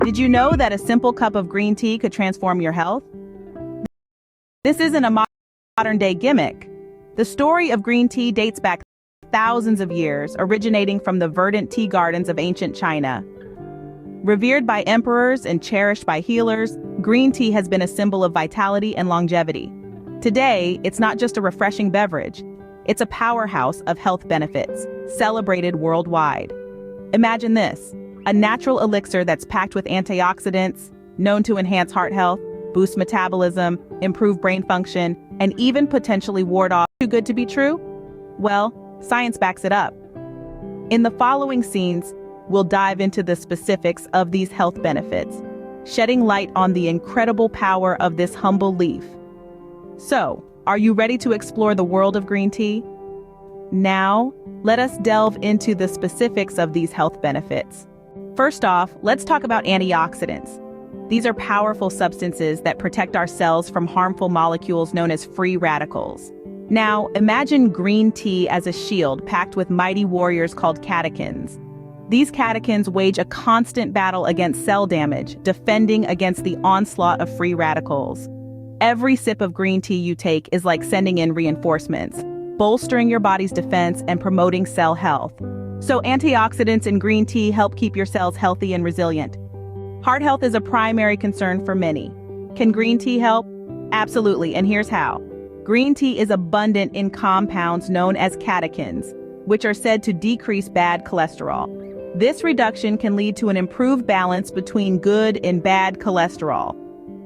Did you know that a simple cup of green tea could transform your health? This isn't a modern-day gimmick. The story of green tea dates back thousands of years, originating from the verdant tea gardens of ancient China. Revered by emperors and cherished by healers, green tea has been a symbol of vitality and longevity. Today, it's not just a refreshing beverage. It's a powerhouse of health benefits, celebrated worldwide. Imagine this, a natural elixir that's packed with antioxidants, known to enhance heart health, boost metabolism, improve brain function, and even potentially ward off. Too good to be true? Well, science backs it up. In the following scenes, we'll dive into the specifics of these health benefits, shedding light on the incredible power of this humble leaf. So, are you ready to explore the world of green tea? Now, let us delve into the specifics of these health benefits. First off, let's talk about antioxidants. These are powerful substances that protect our cells from harmful molecules known as free radicals. Now, imagine green tea as a shield packed with mighty warriors called catechins. These catechins wage a constant battle against cell damage, defending against the onslaught of free radicals. Every sip of green tea you take is like sending in reinforcements, bolstering your body's defense and promoting cell health. So antioxidants in green tea help keep your cells healthy and resilient. Heart health is a primary concern for many. Can green tea help? Absolutely, and here's how. Green tea is abundant in compounds known as catechins, which are said to decrease bad cholesterol. This reduction can lead to an improved balance between good and bad cholesterol.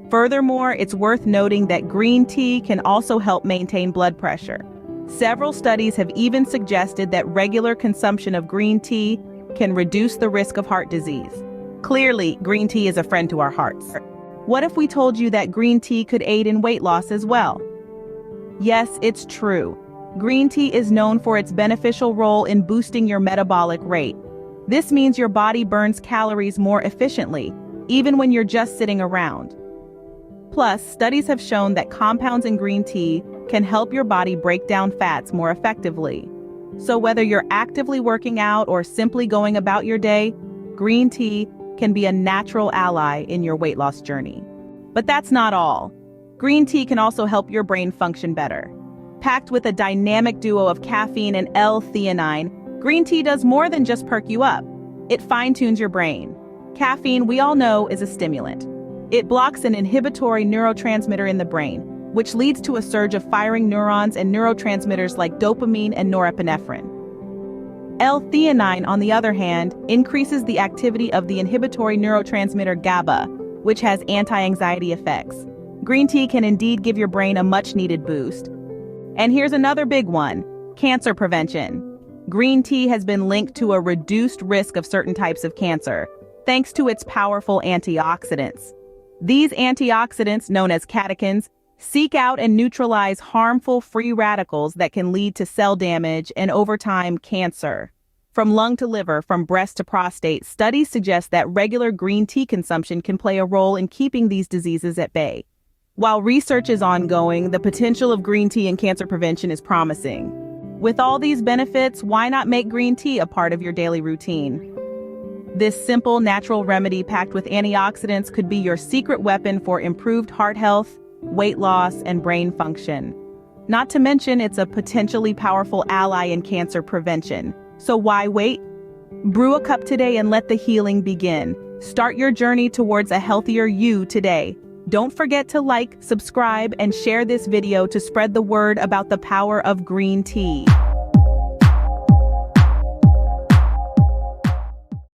Furthermore, it's worth noting that green tea can also help maintain blood pressure. Several studies have even suggested that regular consumption of green tea can reduce the risk of heart disease. Clearly, green tea is a friend to our hearts. What if we told you that green tea could aid in weight loss as well? Yes, it's true. Green tea is known for its beneficial role in boosting your metabolic rate. This means your body burns calories more efficiently, even when you're just sitting around. Plus, studies have shown that compounds in green tea can help your body break down fats more effectively. So whether you're actively working out or simply going about your day, green tea can be a natural ally in your weight loss journey. But that's not all. Green tea can also help your brain function better. Packed with a dynamic duo of caffeine and L-theanine, green tea does more than just perk you up. It fine-tunes your brain. Caffeine, we all know, is a stimulant. It blocks an inhibitory neurotransmitter in the brain, which leads to a surge of firing neurons and neurotransmitters like dopamine and norepinephrine. L-theanine, on the other hand, increases the activity of the inhibitory neurotransmitter GABA, which has anti-anxiety effects. Green tea can indeed give your brain a much-needed boost. And here's another big one, cancer prevention. Green tea has been linked to a reduced risk of certain types of cancer, thanks to its powerful antioxidants. These antioxidants, known as catechins, seek out and neutralize harmful free radicals that can lead to cell damage and, over time, cancer. From lung to liver, from breast to prostate, studies suggest that regular green tea consumption can play a role in keeping these diseases at bay. While research is ongoing, the potential of green tea in cancer prevention is promising. With all these benefits, why not make green tea a part of your daily routine? This simple, natural remedy packed with antioxidants could be your secret weapon for improved heart health, weight loss, and brain function. Not to mention, it's a potentially powerful ally in cancer prevention. So why wait? Brew a cup today and let the healing begin. Start your journey towards a healthier you today. Don't forget to like, subscribe, and share this video to spread the word about the power of green tea.